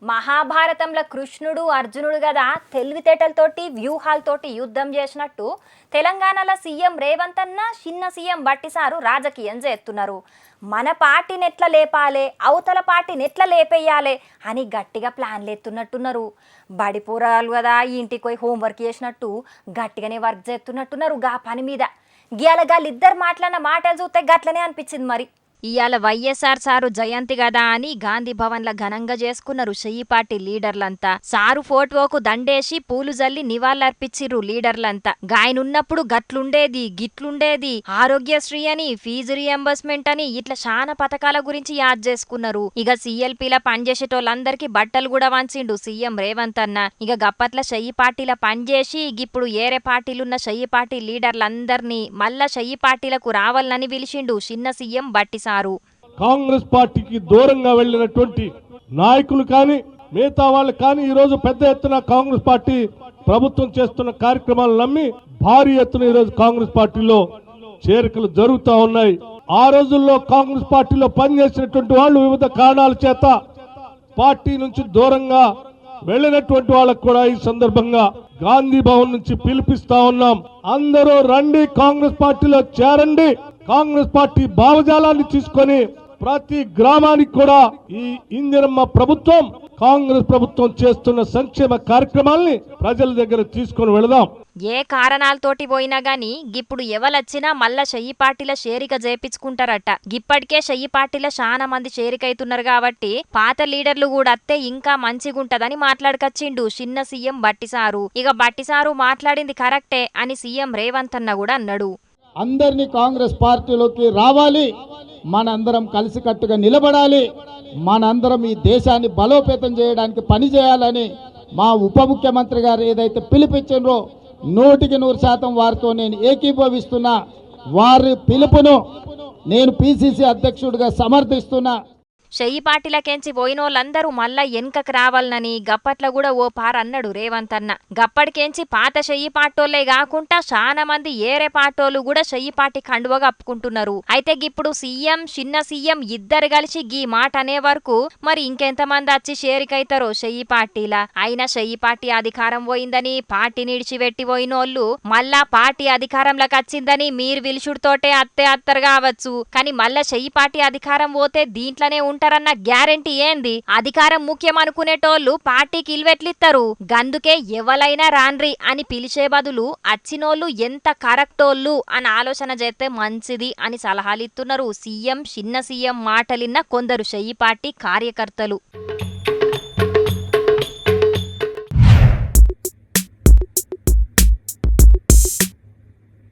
మహాభారతంలో కృష్ణుడు అర్జునుడు కదా తెలివితేటలతోటి వ్యూహాలతోటి యుద్ధం చేసినట్టు తెలంగాణలో సీఎం రేవంత్ అన్న చిన్న సీఎం బట్టిసారు రాజకీయం చేస్తున్నారు. మన పార్టీని ఎట్లా లేపాలే, అవతల పార్టీని ఎట్లా లేపేయాలి అని గట్టిగా ప్లాన్లు ఎత్తున్నట్టున్నారు. బడిపూరాలు కదా ఇంటికి పోయి హోంవర్క్ చేసినట్టు గట్టిగానే వర్క్ చేస్తున్నట్టున్నారు. గా పని మీద గియాలగాళ్ళిద్దరు మాట్లాడిన మాటలు చూస్తే గట్లనే అనిపించింది. మరి ఇయాల వైఎస్ఆర్ సారు జయంతి గదా అని గాంధీ భవన్ల ఘనంగా చేసుకున్నారు షెయ్యి పార్టీ లీడర్లంతా. సారు ఫోటోకు దండేసి పూలు జల్లి నివాళులర్పించిర్రు లీడర్లంతా. గాయనున్నప్పుడు గట్లుండేది గిట్లుండేది, ఆరోగ్యశ్రీ అని, ఫీజు రియంబర్స్మెంట్ అని ఇట్లా శానా పథకాల గురించి యాద్ చేసుకున్నారు. ఇక సీఎల్పీల పనిచేసేటోళ్ళందరికీ బట్టలు కూడా వంచిండు సీఎం రేవంత్ అన్న. ఇక గప్పట్ల షెయ్యి పార్టీల పనిచేసి ఇప్పుడు ఏరే పార్టీలున్న షెయ్యి పార్టీ లీడర్లందరినీ మళ్ళా షెయ్యి పార్టీలకు రావాలని పిలిచిండు చిన్న సీఎం బట్టిసారు. కాంగ్రెస్ పార్టీకి దూరంగా వెళ్లినటువంటి నాయకులు కానీ మిగతా వాళ్ళు కానీ ఈ రోజు పెద్ద ఎత్తున కాంగ్రెస్ పార్టీ ప్రభుత్వం చేస్తున్న కార్యక్రమాలు నమ్మి భారీ ఎత్తున ఈ రోజు కాంగ్రెస్ పార్టీలో చేరికలు జరుగుతూ ఉన్నాయి. ఆ రోజుల్లో కాంగ్రెస్ పార్టీలో పనిచేసినటువంటి వాళ్ళు వివిధ కారణాల చేత పార్టీ నుంచి దూరంగా వెళ్లినటువంటి వాళ్ళకు కూడా ఈ సందర్భంగా గాంధీ భవన్ నుంచి పిలిపిస్తా ఉన్నాం. అందరూ రండి, కాంగ్రెస్ పార్టీలో చేరండి. కాంగ్రెస్ పార్టీ భావజాలాన్ని తీసుకొని ప్రతి గ్రామానికి కూడా ఈ ఇందిరమ్మ ప్రభుత్వం, కాంగ్రెస్ ప్రభుత్వం చేస్తున్న సంక్షేమ కార్యక్రమాల్ని ప్రజల దగ్గర తీసుకొని వెళదాం. ఏ కారణాలతోటి పోయినా గాని గిప్పుడు ఎవలొచ్చినా మళ్ళా షెయ్యి పార్టీల షేరిక చేపించుకుంటారట. గిప్పటికే షెయ్యి పార్టీల చాలా మంది షేరికైతున్నారు కాబట్టి పాత లీడర్లు కూడా అత్తే ఇంకా మంచిగుంటదని మాట్లాడుకొచ్చిండు చిన్న సీఎం బట్టిసారు. ఇక బట్టిసారు మాట్లాడింది కరెక్టే అని సీఎం రేవంత్ అన్న కూడా అన్నాడు. అందరినీ కాంగ్రెస్ పార్టీలోకి రావాలి, మనందరం కలిసికట్టుగా నిలబడాలి, మనందరం ఈ దేశాన్ని బలోపేతం చేయడానికి పని చేయాలని మా ఉప ముఖ్యమంత్రి గారు ఏదైతే పిలుపుచ్చిండ్రో 100% వారితో నేను ఏకీభవిస్తున్నా. వారి పిలుపును నేను పిసిసి అధ్యక్షుడిగా సమర్థిస్తున్నా. షెయ్యి పార్టీలకెంచి పోయినోళ్ళందరూ మళ్ళా వెనుకకు రావాలనని గప్పట్ల కూడా ఓ పార అన్నాడు రేవంత్ అన్న. గప్పటికెంచి పాత షెయ్యి పార్టోళ్లే కాకుండా చాలా మంది ఏరే పార్టోలు కూడా షెయ్యి పార్టీ కండువగా అప్పుకుంటున్నారు. అయితే గిప్పుడు సీఎం చిన్న సీఎం ఇద్దరు కలిసి గీ మాట అనే వరకు మరి ఇంకెంతమంది వచ్చి షేరికైతారో షెయ్యి పార్టీలా. అయినా షెయ్యి పార్టీ అధికారం పోయిందని పార్టీ నిడిచిపెట్టి పోయినోళ్ళు మళ్ళా పార్టీ అధికారంలోకి వచ్చిందని మీరు విలుచుడితోటే అత్తరు కావచ్చు, కానీ మళ్ళా షెయ్యి పార్టీ అధికారం పోతే దీంట్లోనే అన్న గ్యారెంటీ ఏంది? అధికారం ముఖ్యం అనుకునేటోళ్లు పార్టీకి ఇల్వెట్లిస్తారు. గందుకే ఎవలైనా రాన్రి అని పిలిచే బదులు అచ్చినోళ్లు ఎంత కరెక్టోళ్ళు అని ఆలోచన చేస్తే మంచిది అని సలహాలిస్తున్నారు సీఎం చిన్న సీఎం మాటలిన్న కొందరు షెయ్యి పార్టీ కార్యకర్తలు.